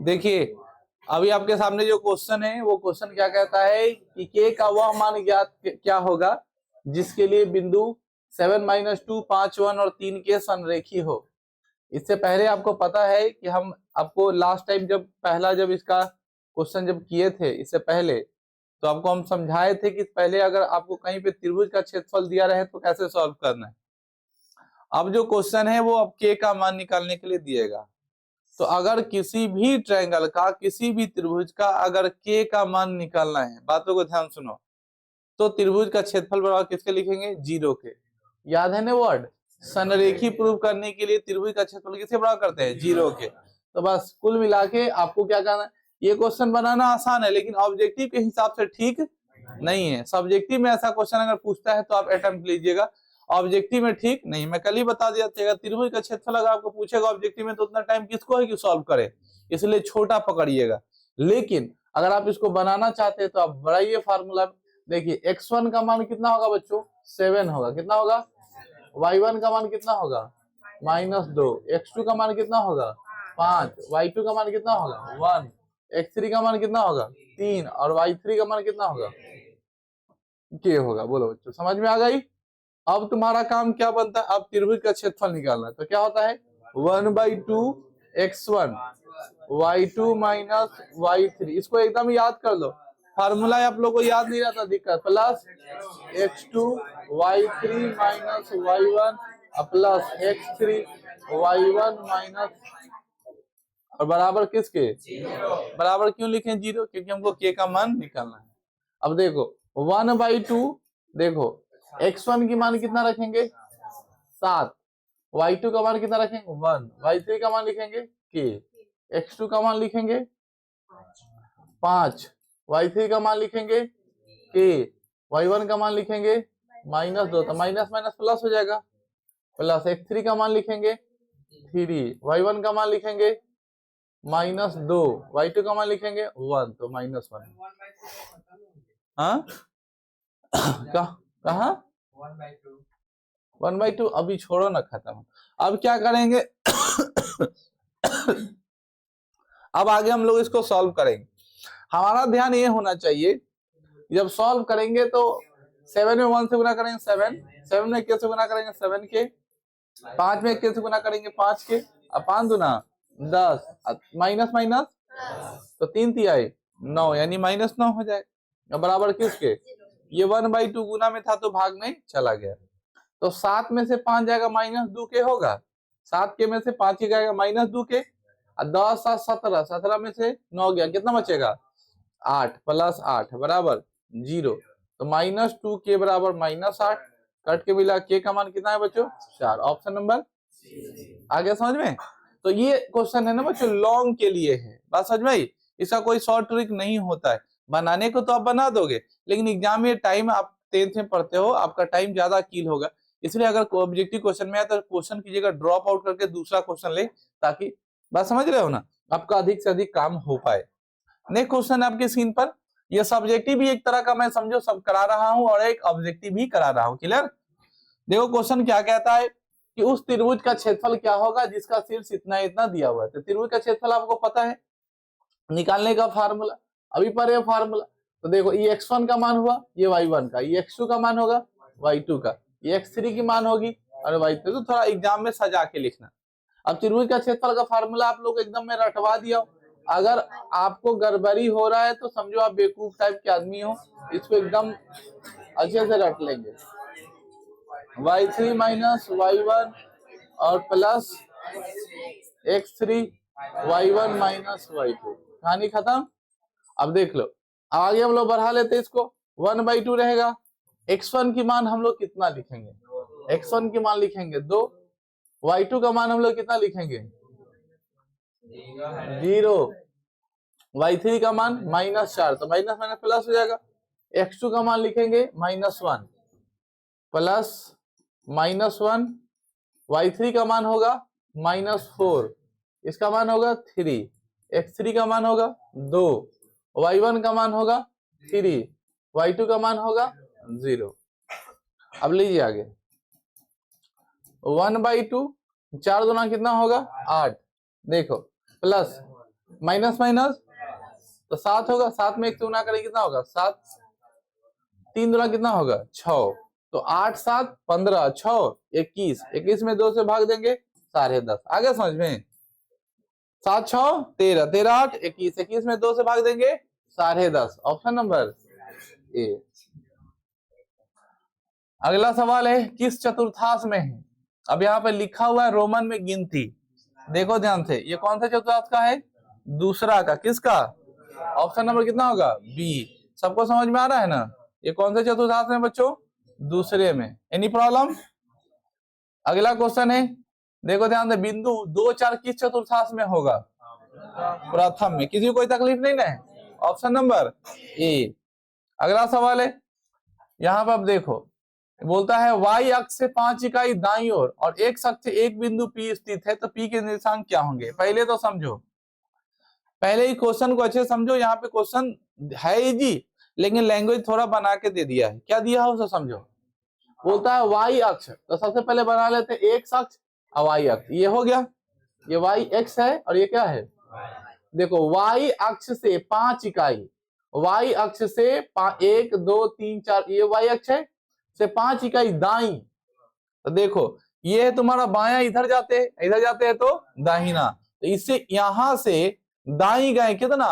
देखिए अभी आपके सामने जो क्वेश्चन है वो क्वेश्चन क्या कहता है कि के का वह मान ज्ञात क्या होगा जिसके लिए बिंदु 7-2, 5, 1 और 3 के संरेखी हो। इससे पहले आपको पता है कि हम आपको लास्ट टाइम जब इसका क्वेश्चन जब किए थे इससे पहले, तो आपको हम समझाए थे कि पहले अगर आपको कहीं पे त्रिभुज का क्षेत्रफल दिया रहे तो कैसे सॉल्व करना है। अब जो क्वेश्चन है वो अब के का मान निकालने के लिए दिएगा। तो अगर किसी भी ट्रायंगल का, किसी भी त्रिभुज का अगर के का मान निकालना है, बातों को ध्यान सुनो, तो त्रिभुज का क्षेत्रफल बराबर किसके लिखेंगे? 0 के। याद है ना वर्ड? संरेखी प्रूव करने के लिए त्रिभुज का क्षेत्रफल किससे बराबर करते हैं? 0 के। तो बस कुल मिला के आपको क्या करना है, ये क्वेश्चन बनाना आसान है लेकिन ऑब्जेक्टिव के हिसाब से ठीक नहीं है। सब्जेक्टिव में ऐसा क्वेश्चन अगर पूछता है तो आप अटेम्प्ट लीजिएगा, ऑब्जेक्टिव में ठीक नहीं। मैं कल ही बता दिया था त्रिभुज का क्षेत्रफल अगर आपको पूछेगा ऑब्जेक्टिव में तो उतना टाइम किसको है कि सॉल्व करे, इसलिए छोटा पकड़िएगा। लेकिन अगर आप इसको बनाना चाहते हैं तो आप बढ़ाइए फार्मूला। देखिए x1 का मान कितना होगा बच्चों? 7 होगा। कितना होगा? y1 का मान कितना होगा? -2। x2 का मान कितना होगा? 5। y2 का मान कितना होगा? 1। x3 का मान कितना होगा? 3। और y3 का मान कितना होगा? के होगा। बोलो बच्चों, समझ में आ गई? अब तुम्हारा काम क्या बनता है? अब त्रिभुज का क्षेत्रफल निकालना है। तो क्या होता है? 1/2 x1 y2 माइनस y3। इसको एकदम याद कर लो, फार्मूला आप लोग को याद नहीं रहता दिक्कत। Plus x2 y3 minus y1 plus x3 y1 minus, और बराबर किसके? बराबर क्यों लिखे 0? क्योंकि हमको के का मान निकालना है। अब देखो 1/2, देखो x1 की मान कितना रखेंगे? 7। y2 का मान कितना रखेंगे? 1। y3 का मान लिखेंगे के। x2 का मान लिखेंगे 5। y3 का मान लिखेंगे के। y1 का मान लिखेंगे -2। तो माइनस माइनस प्लस हो जाएगा। प्लस x3 का मान लिखेंगे 3। y1 का मान लिखेंगे -2। y2 का मान लिखेंगे 1। तो -1। हाँ कहा 1/2 अभी छोड़ो ना, खत्म। अब क्या करेंगे? अब आगे हम लोग इसको सॉल्व करेंगे। हमारा ध्यान ये होना चाहिए जब सॉल्व करेंगे तो 7 में 1 से गुना करेंगे 7, 7 में के से गुना करेंगे 7 के, 5 में के से गुना करेंगे 5 के, अब 5 दूना 10, माइनस माइनस तो 3 तिहाई 9, यानी -9 हो जाए। बराबर किसके? ये 1/2 गुना में था तो भाग में चला गया। तो 7 में से 5 जाएगा -2 के होगा। 7 के में से 5 ही जाएगा -2 के, 10 7 17, 17 में से 9 गया, कितना बचेगा? 8 प्लस 8 बराबर 0। तो -2 के बराबर -8, कट के मिला के का मान कितना है बच्चों? 4। ऑप्शन नंबर आगे समझ में? तो ये क्वेश्चन है ना बच्चों लॉन्ग के लिए है, बात समझ में? इसका कोई शॉर्ट ट्रिक नहीं होता है। बनाने को तो आप बना दोगे लेकिन एग्जाम में टाइम, आप 10th में पढ़ते हो, आपका टाइम ज्यादा कील होगा। इसलिए अगर ऑब्जेक्टिव क्वेश्चन में आए तो क्वेश्चन की जगह ड्रॉप आउट करके दूसरा क्वेश्चन ले, ताकि बात समझ रहे हो ना, आपका अधिक से अधिक काम हो पाए। नेक्स्ट क्वेश्चन आपके स्क्रीन पर, ये सब्जेक्टिव भी एक तरह का मैं समझो सब करा रहा हूं और एक ऑब्जेक्टिव भी करा रहा हूं। क्लियर? देखो क्वेश्चन क्या कहता है कि उस त्रिभुज का क्षेत्रफल क्या होगा जिसका शीर्ष इतना इतना दिया हुआ है। तो त्रिभुज का क्षेत्रफल आपको पता है, निकालने का फार्मूला अभी पर है फार्मूला। तो देखो ये x1 का मान हुआ, ये y1 का, ये x2 का मान होगा, y2 का, ये x3 की मान होगी और y3। तो थोड़ा एग्जाम में सजा के लिखना। अब त्रिभुज का क्षेत्रफल का फार्मूला आप लोग एकदम में रटवा दिया। अगर आपको गड़बड़ी हो रहा है तो समझो आप बेवकूफ टाइप के आदमी हो, इसको एकदम अच्छे से रट लेंगे। y3 माइनस y1 और plus x3 y1 minus y2, कहानी खत्म। अब देख लो आगे हम लोग बढ़ा लेते इसको, 1/2 रहेगा। x1 की मान हम लोग कितना लिखेंगे? x1 की मान लिखेंगे 2। y2 का मान हम लोग कितना लिखेंगे? 0। y3 का मान -4, तो माइनस माइनस प्लस हो जाएगा। x2 का मान लिखेंगे -1 प्लस -1, y3 का मान होगा -4, इसका मान होगा 3, x3 का मान होगा 2, y1 का मान होगा 3, y2 का मान होगा 0। अब लीजिए आगे 1/2, 4 दूना कितना होगा? 8। देखो प्लस माइनस माइनस तो 7 होगा, 7 में 1 से गुना करें कितना होगा 7, 3 दूना कितना होगा 6, तो 8 7 15, 6 21, 21 में 2 से भाग देंगे 10.5, आ गया समझ में। 7 6 13, 13 8 21, 21 में 2 से भाग देंगे 10.5, ऑप्शन नंबर ए। अगला सवाल है किस चतुर्थांश में है। अब यहाँ पे लिखा हुआ है रोमन में गिनती, देखो ध्यान से, ये कौन सा चतुर्थांश का है, दूसरा का, किसका, ऑप्शन नंबर कितना होगा बी। सबको समझ में आ रहा है ना, ये कौन से चतुर्थांश में बच्चों, दूसरे में। Any problem. अगला क्वेश्चन है, देखो ध्यान से, बिंदु 2 4 किस चतुर्थांश में होगा, प्रथम में। किसी को कोई तकलीफ नहीं है, ऑप्शन नंबर ए। अगला सवाल है, यहाँ पर अब देखो, बोलता है y अक्ष से 5 इकाई दाईं ओर और x अक्ष से एक बिंदु P स्थित है, तो P के निर्देशांक क्या होंगे। पहले तो समझो, पहले ही क्वेश्चन को अच्छे समझो, यहाँ पे क्वेश्चन है इजी लेकिन लैंग्वेज थोड़ा बना के दे दिया है, क्या दिया है उसे समझो। बोलता है y अक्ष, तो सबसे पहले बना लेते हैं x अक्ष और y अक्ष, ये हो गया, ये y x है और ये क्या है, देखो y अक्ष से 5 इकाई, y अक्ष से 1 2 3 4, ये y अक्ष है, से 5 इकाई दाई, तो देखो ये है तुम्हारा बायां, इधर जाते हैं तो दाहिना, तो इससे यहां से दाई गए कितना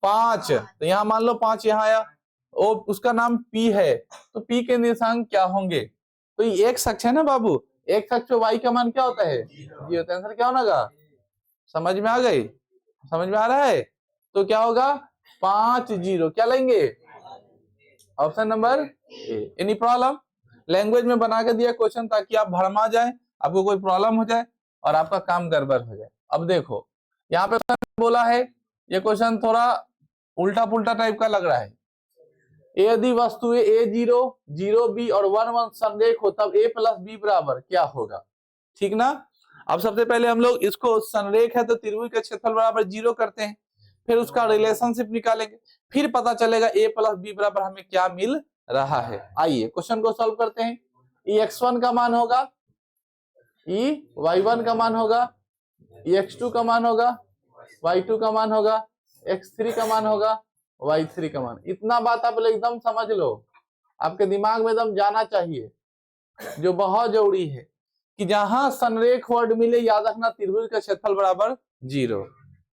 5, तो यहाँ मान लो 5 यहाँ आया और उसका नाम P है, तो P के निर्देशांक क्या होंगे। तो ये एक अक्ष है ना बाबू, एक अक्ष पे y का मान क्या होता है, ये होता है, आंसर क्या होगा, समझ में आ गई, समझ में आ रहा है, तो क्या होगा 5 0, क्या लेंगे, option number A. Any problem. Language में बना के दिया क्वेश्चन ताकि आप भरमा जाए, आपको कोई प्रॉब्लम हो जाए और आपका काम गड़बड़ हो जाए। अब देखो यहाँ पे बोला है, ये क्वेश्चन थोड़ा उल्टा पुल्टा टाइप का लग रहा है। यदि वस्तुएं A0 0B और 1 1 संरेख हो तब A + B बराबर क्या होगा, ठीक ना। अब सबसे पहले हम लोग इसको, संरेख है तो त्रिभुज का क्षेत्रफल बराबर 0 करते हैं, फिर उसका रिलेशनशिप निकालेंगे, फिर पता चलेगा A + B बराबर हमें क्या मिल रहा है। आइए क्वेश्चन को सॉल्व करते हैं। E x1 का मान होगा, E y1 का मान होगा, E x2 का मान होगा, y2 का मान होगा, x3 का मान होगा, y3 का मान। इतना बात आप लोग एकदम समझ लो, आपके दिमाग में एकदम जाना चाहिए, जो बहुत जरूरी है कि जहां संरेख वर्ड मिले याद रखना त्रिभुज का क्षेत्रफल बराबर 0,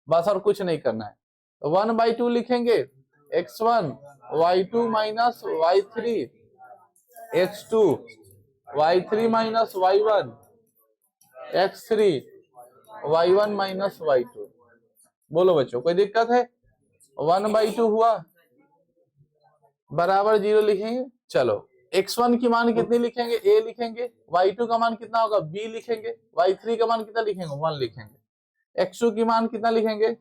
बस और कुछ नहीं करना है। 1/2 लिखेंगे x1 y2 minus y3 x2 y3 minus y1 x3 y1 minus y2। बोलो बच्चों कोई दिक्कत है, 1/2 हुआ बराबर 0 लिखेंगे। चलो x1 की मान कितनी लिखेंगे, a लिखेंगे, y2 का मान कितना होगा b लिखेंगे, y3 का मान कितना लिखेंगे 1 लिखेंगे, x2 की मान कितना लिखेंगे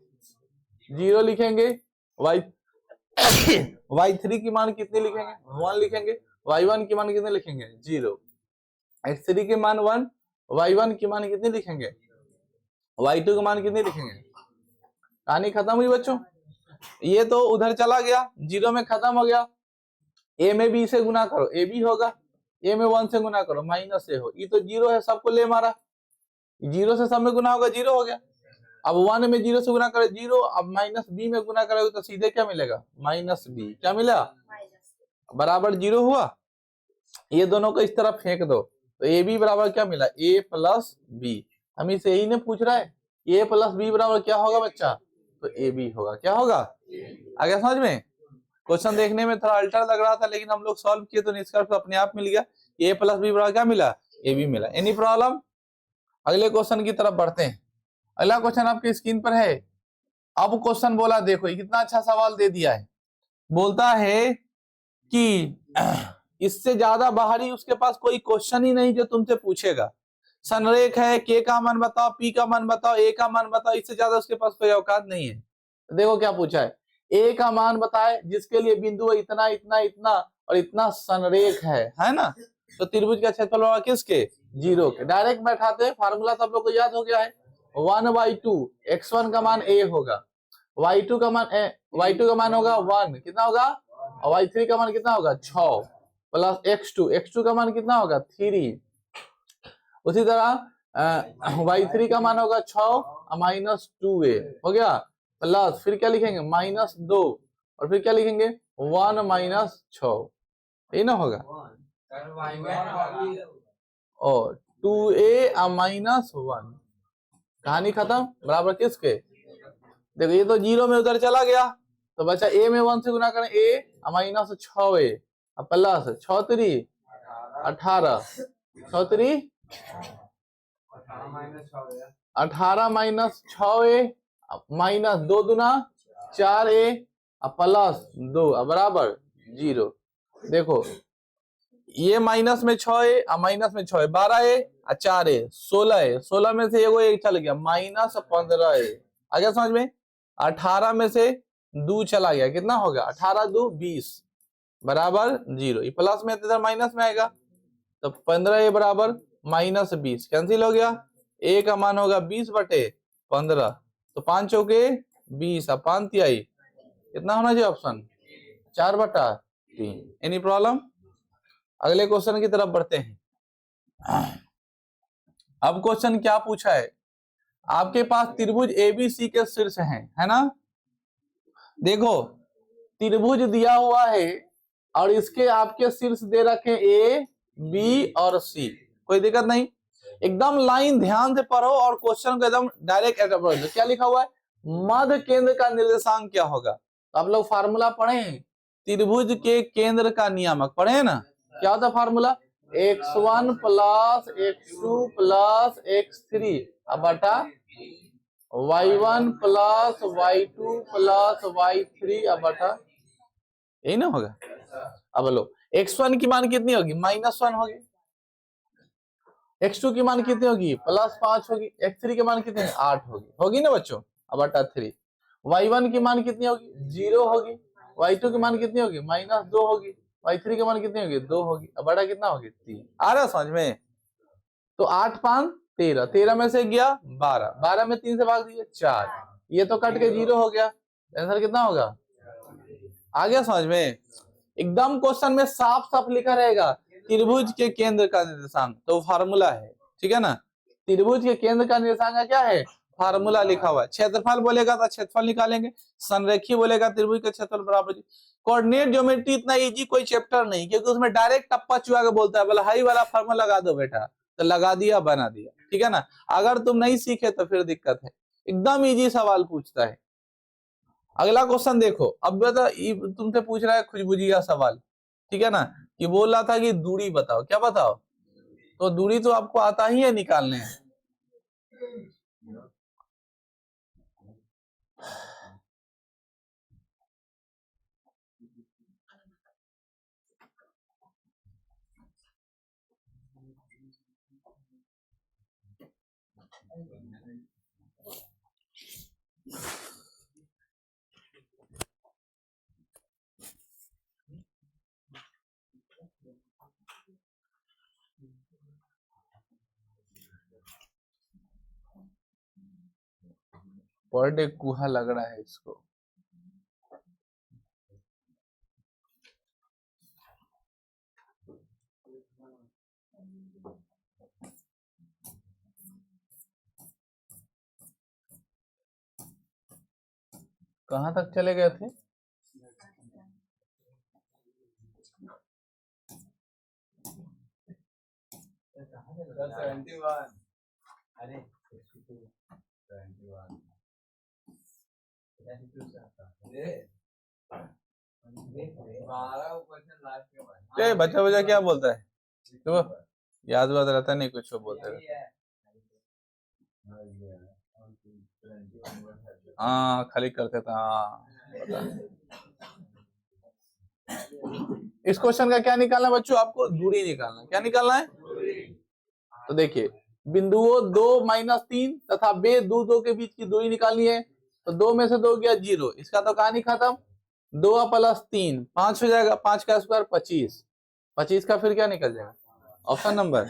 0 लिखेंगे, y3 की मान कितनी लिखेंगे 1 लिखेंगे, y1 की मान कितने लिखेंगे 0, x3 की मान 1, y1 की मान कितनी लिखेंगे, y2 की मान कितनी लिखेंगे। कहानी खत्म हुई बच्चों, ये तो उधर चला गया 0 में खत्म हो गया। a में b से गुना करो a b होगा, a में 1 से गुना करो माइनस a हो, ये तो 0 है, सबको ले मारा, 0 से सब में गुना होगा 0 हो गया। अब 1 में 0 से गुना करे 0, अब माइनस b में गुना करोगे तो सीधे क्या मिलेगा -b, क्या मिला बराबर 0 हुआ। ये दोनों को इस तरफ फेंक दो तो ए बी बराबर क्या मिला a + b। हम इसे यही ने पूछ रहा है, a + b बराबर क्या होगा बच्चा, तो ए बी होगा, क्या होगा, आ गया समझ में। क्वेश्चन देखने में थोड़ा अल्टर लग रहा था लेकिन हम लोग सॉल्व किए तो निष्कर्ष अपने आप मिल गया, a + b बराबर क्या मिला ए बी मिला। Any problem. अगले क्वेश्चन की तरफ बढ़ते हैं। अगला क्वेश्चन आपकी स्क्रीन पर है। अब क्वेश्चन बोला, देखो कितना अच्छा सवाल दे दिया है, बोलता है कि इससे ज्यादा बाहरी उसके पास कोई क्वेश्चन ही नहीं जो तुमसे पूछेगा। संरेख है, के का मान बताओ, पी का मान बताओ, ए का मान बताओ, इससे ज्यादा उसके पास कोई औकात नहीं है। तो देखो क्या पूछा है, ए का मान बताए जिसके लिए बिंदु इतना इतना इतना और इतना संरेख है ना, तो त्रिभुज का क्षेत्रफल होगा किसके 0 के। डायरेक्ट बैठाते हैं, फार्मूला सब लोग को याद हो गया है, 1/2 x1 का मान a होगा, y2 का मान होगा 1, कितना होगा, और y3 का मान कितना होगा 6 प्लस x2 का मान कितना होगा 3। उसी तरह y3 का मान होगा 6 -2a हो गया, प्लस फिर क्या लिखेंगे -2 और फिर क्या लिखेंगे 1 माइनस 6, ये ना होगा। और 2a माइनस 1, कहानी खत्म। बराबर किसके, देखो ये तो 0 में उधर चला गया तो बचा a में 1 से गुना करें a minus 6a plus 6 3 18 6 3 18 minus 6a minus 2 दूना 4a प्लस 2 बराबर 0। देखो ये माइनस में 6a माइनस में 6 12a 4a 16a 16 में से एगो एक चल गया माइनस 15a आ गया समझ में। 18 में से 2 चला गया, कितना होगा 18 2 20 बराबर 0। ये प्लस में इधर माइनस में आएगा तो 15a बराबर माइनस 20 कैंसिल हो गया। a का मान होगा 20/15 तो 5 चौके 20 और 5 तिहाई कितना होना चाहिए ऑप्शन 4/3। Any problem. अगले क्वेश्चन की तरफ बढ़ते हैं। अब क्वेश्चन क्या पूछा है, आपके पास त्रिभुज एबीसी के शीर्ष हैं, है ना। देखो त्रिभुज दिया हुआ है और इसके आपके शीर्ष दे रखे ए बी और सी, कोई दिक्कत नहीं। एकदम लाइन ध्यान से पढ़ो और क्वेश्चन को एकदम डायरेक्ट पढ़ो। क्या लिखा हुआ है, मध्य केंद्र का निर्देशांक क्या होगा। तो आप लोग फार्मूला पढ़े हैं, त्रिभुज के केंद्र का नियामक पढ़े हैं ना। क्या होता है formula, x1 plus x2 plus x3 बटा y1 plus y2 plus y3 बटा, यही ना होगा। अब लो x1 की मान कितनी होगी -1 होगी, x2 की मान कितनी होगी +5 होगी, x3 की मान कितनी 8 होगी ना बच्चों बटा 3। y1 की मान कितनी होगी 0 होगी, y2 की मान कितनी होगी -2 होगी, y3 की मान कितनी होगी 2 होगी, अब बड़ा कितना होगी 3। आ रहा समझ में। तो 8 5 13, 13 में से गया 12, 12 में 3 से भाग दिए 4, ये तो कट के 0 हो गया, आंसर कितना होगा। आ गया समझ में। एकदम क्वेश्चन में साफ साफ लिखा रहेगा त्रिभुज के केंद्र का निर्देशांक, तो फार्मूला है, ठीक है ना। त्रिभुज के केंद्र का निर्देशांक क्या है, फार्मूला लिखा हुआ है। क्षेत्रफल बोलेगा तो क्षेत्रफल निकालेंगे, संरेखीय बोलेगा त्रिभुज का क्षेत्रफल बराबर। कोऑर्डिनेट ज्योमेट्री इतना इजी कोई चैप्टर नहीं, क्योंकि उसमें डायरेक्ट टप्पा चुआ के बोलता है, बोला हाई वाला फार्मूला लगा दो बेटा, तो लगा दिया बना दिया, ठीक है ना। अगर तुम नहीं सीखे तो फिर दिक्कत है, एकदम इजी सवाल पूछता है। अगला क्वेश्चन देखो, अब बता तुमसे पूछ रहा है खुजबुजिया सवाल, ठीक है ना, कि बोल रहा था कि दूरी बताओ, क्या बताओ, तो दूरी तो आपको आता ही है निकालने। पर डे कुहा लग रहा है इसको। कहां तक चले गए थे, बच्चा बच्चा क्या बोलता है, तो याद वाद रहता नहीं, कुछ बोलते रहता। हाँ खाली करते था। इस क्वेश्चन का क्या निकालना बच्चों, आपको दूरी निकालना। क्या निकालना है, तो देखिए बिंदुओं 2 -3 तथा बे 2 2 के बीच की दूरी निकालनी है। तो 2 में से 2 गया 0, इसका तो कहानी खत्म। 2 + 3 5 हो जाएगा, 5 का स्क्वायर 25, 25 का फिर क्या निकल जाएगा ऑप्शन नंबर।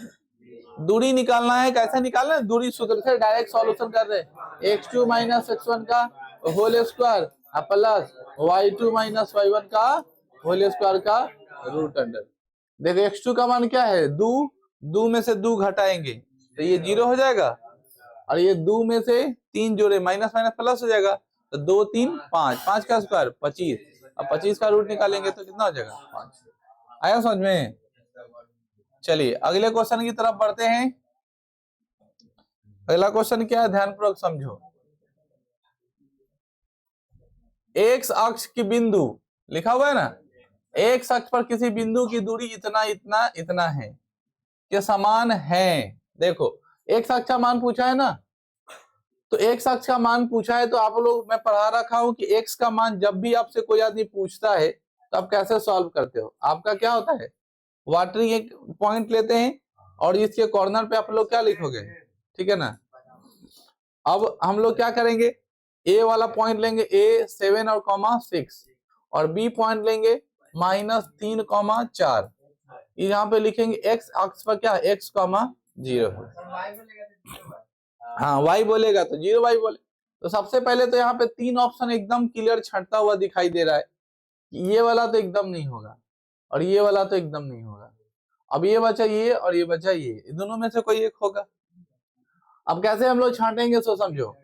दूरी निकालना है, कैसे निकालना है, दूरी सूत्र से डायरेक्ट सॉल्यूशन कर रहे हैं। x2 - x1 का whole square plus y2 - y1 का होल स्क्वायर का रूट अंडर। देखो x2 का मान क्या है 2, 2 में से 2 घटाएंगे तो ये 0 हो जाएगा, और ये 2 में से 3 जोड़े माइनस माइनस प्लस हो जाएगा, तो 2 3 5, 5 का स्क्वायर 25, अब 25 का रूट निकालेंगे तो कितना हो जाएगा 5। आया समझ में? चलिए अगले क्वेश्चन की तरफ बढ़ते हैं। अगला क्वेश्चन क्या है, ध्यानपूर्वक समझो। एक्स अक्ष की बिंदु लिखा हुआ है ना, एक्स अक्ष पर किसी बिंदु की दूरी इतना इतना इतना है के समान है। देखो एक्स अक्ष का मान पूछा है ना, तो एक्स अक्ष का मान पूछा है तो आप लोग मैं पढ़ा रखा हूं कि एक्स का मान जब भी आपसे कोई आदमी पूछता है तो आप कैसे सॉल्व करते हो। आपका क्या होता है, वाटरिंग एक पॉइंट लेते हैं और इसके कॉर्नर पे आप लोग क्या लिखोगे, ठीक है ना। अब हम लोग क्या करेंगे, ए वाला पॉइंट लेंगे ए 7 और कॉमा 6 और बी पॉइंट लेंगे -3 कॉमा 4। यहाँ पे लिखेंगे एक्स अक्ष पर क्या एक्स कॉमा 0 है। हाँ वाई बोलेगा तो 0 वाई बोले। तो सबसे पहले तो यहाँ पे 3 ऑप्शन एकदम क्लियर छटता हुआ दिखाई दे रहा है कि ये वाला तो एकदम नहीं होगा और ये वाला तो एकदम नहीं होगा। अब ये बचा ये और ये बचा ये, दोनों में से कोई एक होगा। अब कैसे हम लोग छांटेंगे सो समझो,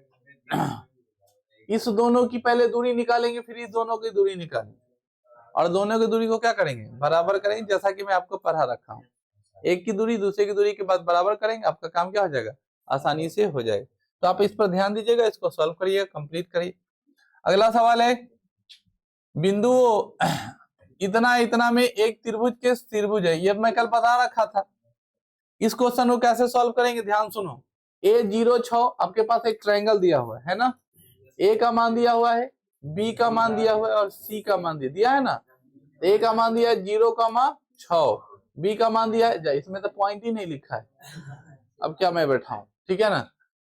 इस दोनों की पहले दूरी निकालेंगे फिर इस दोनों की दूरी निकालेंगे और दोनों की दूरी को क्या करेंगे बराबर करेंगे, जैसा कि मैं आपको पढ़ा रखा हूँ। एक की दूरी दूसरे की दूरी के बाद बराबर करेंगे, आपका काम क्या हो जाएगा आसानी से हो जाएगा। तो आप इस पर ध्यान दीजिएगा, इसको सॉल्व करिए, कंप्लीट करिए। अगला सवाल है, बिंदु इतना इतना में एक त्रिभुज के त्रिभुज है, ये मैं कल बता रखा था। इस क्वेश्चन को कैसे सॉल्व करेंगे ध्यान सुनो। A0 6 आपके पास एक ट्रायंगल दिया हुआ है ना, ए का मान दिया हुआ है, बी का मान दिया हुआ है और सी का मान दिया है ना। ए का मान दिया है 0,6, बी का मान दिया है, इसमें तो पॉइंट ही नहीं लिखा है, अब क्या मैं बैठा हूं, ठीक है ना।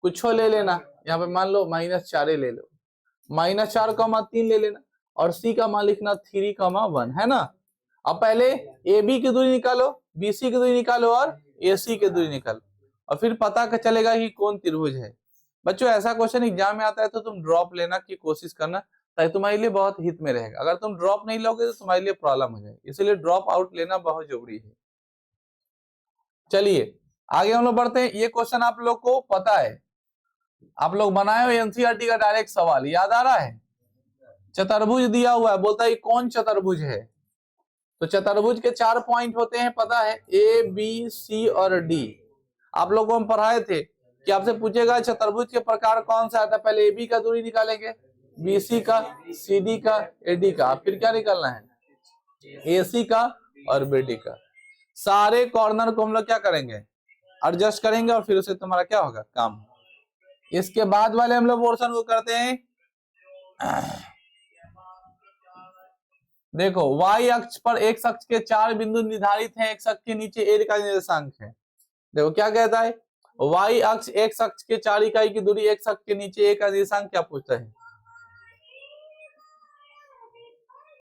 कुछ ले लेना, यहाँ पे मान लो -4 ले लो, -4,3 ले लेना और सी का मान लिखना 3,1 है ना। अब पहले ए बी की दूरी निकालो, बी सी की दूरी निकालो और ए सी की दूरी निकालो और फिर पता चलेगा कि कौन त्रिभुज है। बच्चों ऐसा क्वेश्चन एग्जाम में आता है तो तुम ड्रॉप लेना की कोशिश करना, ताकि तुम्हारे लिए बहुत हित में रहेगा। अगर तुम ड्रॉप नहीं लोगे तो तुम्हारे लिए प्रॉब्लम हो जाएगी, इसलिए ड्रॉप आउट लेना बहुत जरूरी है। चलिए आगे हम लोग बढ़ते हैं। ये क्वेश्चन आप लोग को पता है, आप लोग बनाए हो एनसीईआरटी का डायरेक्ट सवाल याद आ रहा है। चतुर्भुज दिया हुआ है, बोलता है कौन चतुर्भुज है। तो चतुर्भुज के 4 पॉइंट होते हैं, पता है ए बी सी और डी। आप लोगों को हम पढ़ाए थे कि आपसे पूछेगा चतुर्भुज के प्रकार कौन सा आता है, पहले ए बी का दूरी निकालेंगे, बी सी का, सी डी का, ए डी का, फिर क्या निकालना है ए सी का और बी डी का। सारे कॉर्नर को हम लोग क्या करेंगे एडजस्ट करेंगे और फिर उसे तुम्हारा क्या होगा काम। इसके बाद वाले हम लोग पोर्शन को करते हैं। देखो y अक्ष पर x अक्ष के 4 बिंदु निर्धारित हैं, x अक्ष के नीचे a का निर्देशांक है। देखो क्या कहता है, y अक्ष x अक्ष के 4 इकाई की दूरी x अक्ष के नीचे a का निर्देशांक क्या पूछता है